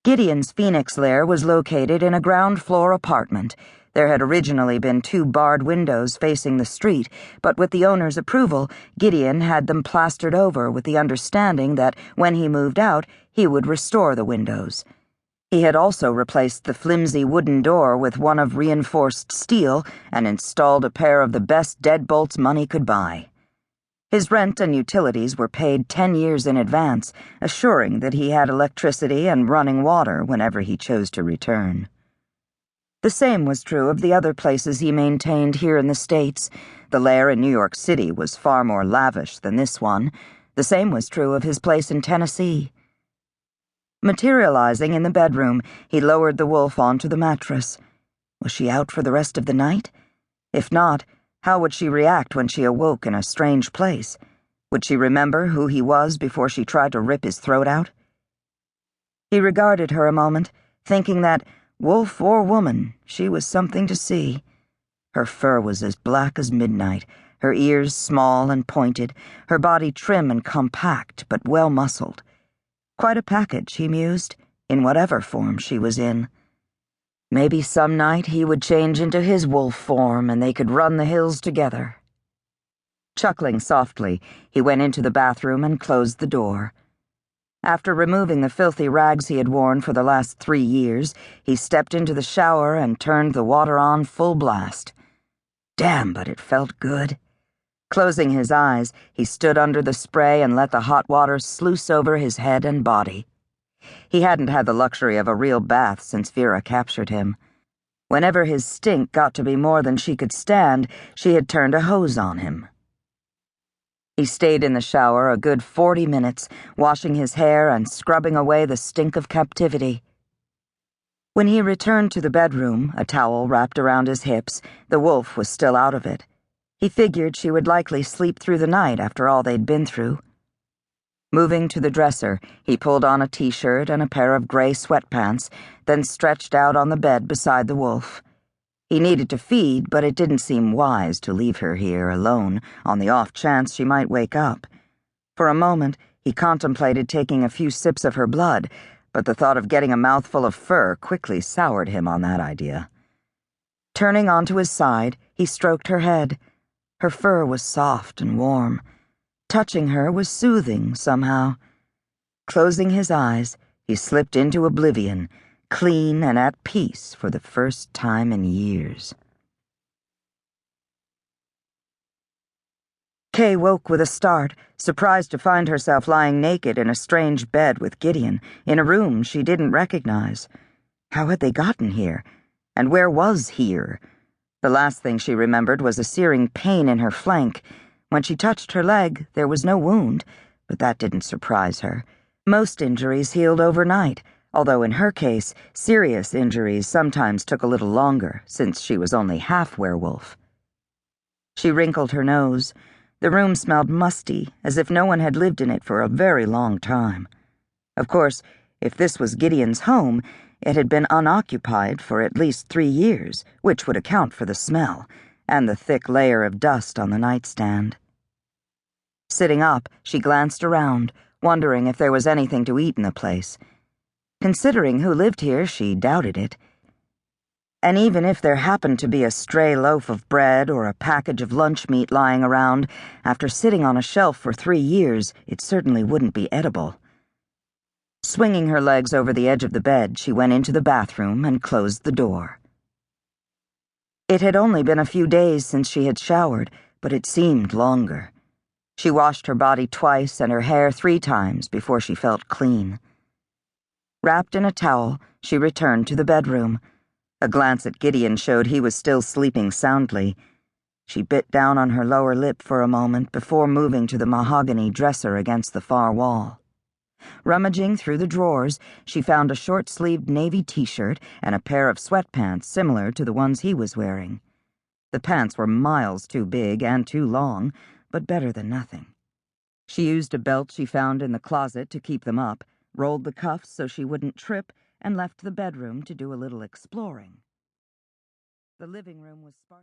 Gideon's Phoenix lair was located in a ground-floor apartment. There had originally been 2 barred windows facing the street, but with the owner's approval, Gideon had them plastered over with the understanding that when he moved out, he would restore the windows. He had also replaced the flimsy wooden door with one of reinforced steel and installed a pair of the best deadbolts money could buy. His rent and utilities were paid 10 years in advance, assuring that he had electricity and running water whenever he chose to return. The same was true of the other places he maintained here in the States. The lair in New York City was far more lavish than this one. The same was true of his place in Tennessee. Materializing in the bedroom, he lowered the wolf onto the mattress. Was she out for the rest of the night? If not, how would she react when she awoke in a strange place? Would she remember who he was before she tried to rip his throat out? He regarded her a moment, thinking that, wolf or woman, she was something to see. Her fur was as black as midnight, her ears small and pointed, her body trim and compact but well-muscled. Quite a package, he mused, in whatever form she was in. Maybe some night he would change into his wolf form and they could run the hills together. Chuckling softly, he went into the bathroom and closed the door. After removing the filthy rags he had worn for the last 3 years, he stepped into the shower and turned the water on full blast. Damn, but it felt good. Closing his eyes, he stood under the spray and let the hot water sluice over his head and body. He hadn't had the luxury of a real bath since Vera captured him. Whenever his stink got to be more than she could stand, she had turned a hose on him. He stayed in the shower a good 40 minutes, washing his hair and scrubbing away the stink of captivity. When he returned to the bedroom, a towel wrapped around his hips, the wolf was still out of it. He figured she would likely sleep through the night after all they'd been through. Moving to the dresser, he pulled on a t-shirt and a pair of gray sweatpants, then stretched out on the bed beside the wolf. He needed to feed, but it didn't seem wise to leave her here alone on the off chance she might wake up. For a moment, he contemplated taking a few sips of her blood, but the thought of getting a mouthful of fur quickly soured him on that idea. Turning onto his side, he stroked her head. Her fur was soft and warm. Touching her was soothing somehow. Closing his eyes, he slipped into oblivion, clean and at peace for the first time in years. Kay woke with a start, surprised to find herself lying naked in a strange bed with Gideon, in a room she didn't recognize. How had they gotten here? And where was here? The last thing she remembered was a searing pain in her flank. When she touched her leg, there was no wound, but that didn't surprise her. Most injuries healed overnight, although in her case, serious injuries sometimes took a little longer, since she was only half werewolf. She wrinkled her nose. The room smelled musty, as if no one had lived in it for a very long time. Of course, if this was Gideon's home, it had been unoccupied for at least 3 years, which would account for the smell, and the thick layer of dust on the nightstand. Sitting up, she glanced around, wondering if there was anything to eat in the place. Considering who lived here, she doubted it. And even if there happened to be a stray loaf of bread or a package of lunch meat lying around, after sitting on a shelf for 3 years, it certainly wouldn't be edible. Swinging her legs over the edge of the bed, she went into the bathroom and closed the door. It had only been a few days since she had showered, but it seemed longer. She washed her body twice and her hair 3 times before she felt clean. Wrapped in a towel, she returned to the bedroom. A glance at Gideon showed he was still sleeping soundly. She bit down on her lower lip for a moment before moving to the mahogany dresser against the far wall. Rummaging through the drawers, she found a short-sleeved navy t-shirt and a pair of sweatpants similar to the ones he was wearing. The pants were miles too big and too long, but better than nothing. She used a belt she found in the closet to keep them up, rolled the cuffs so she wouldn't trip, and left the bedroom to do a little exploring. The living room was sparse.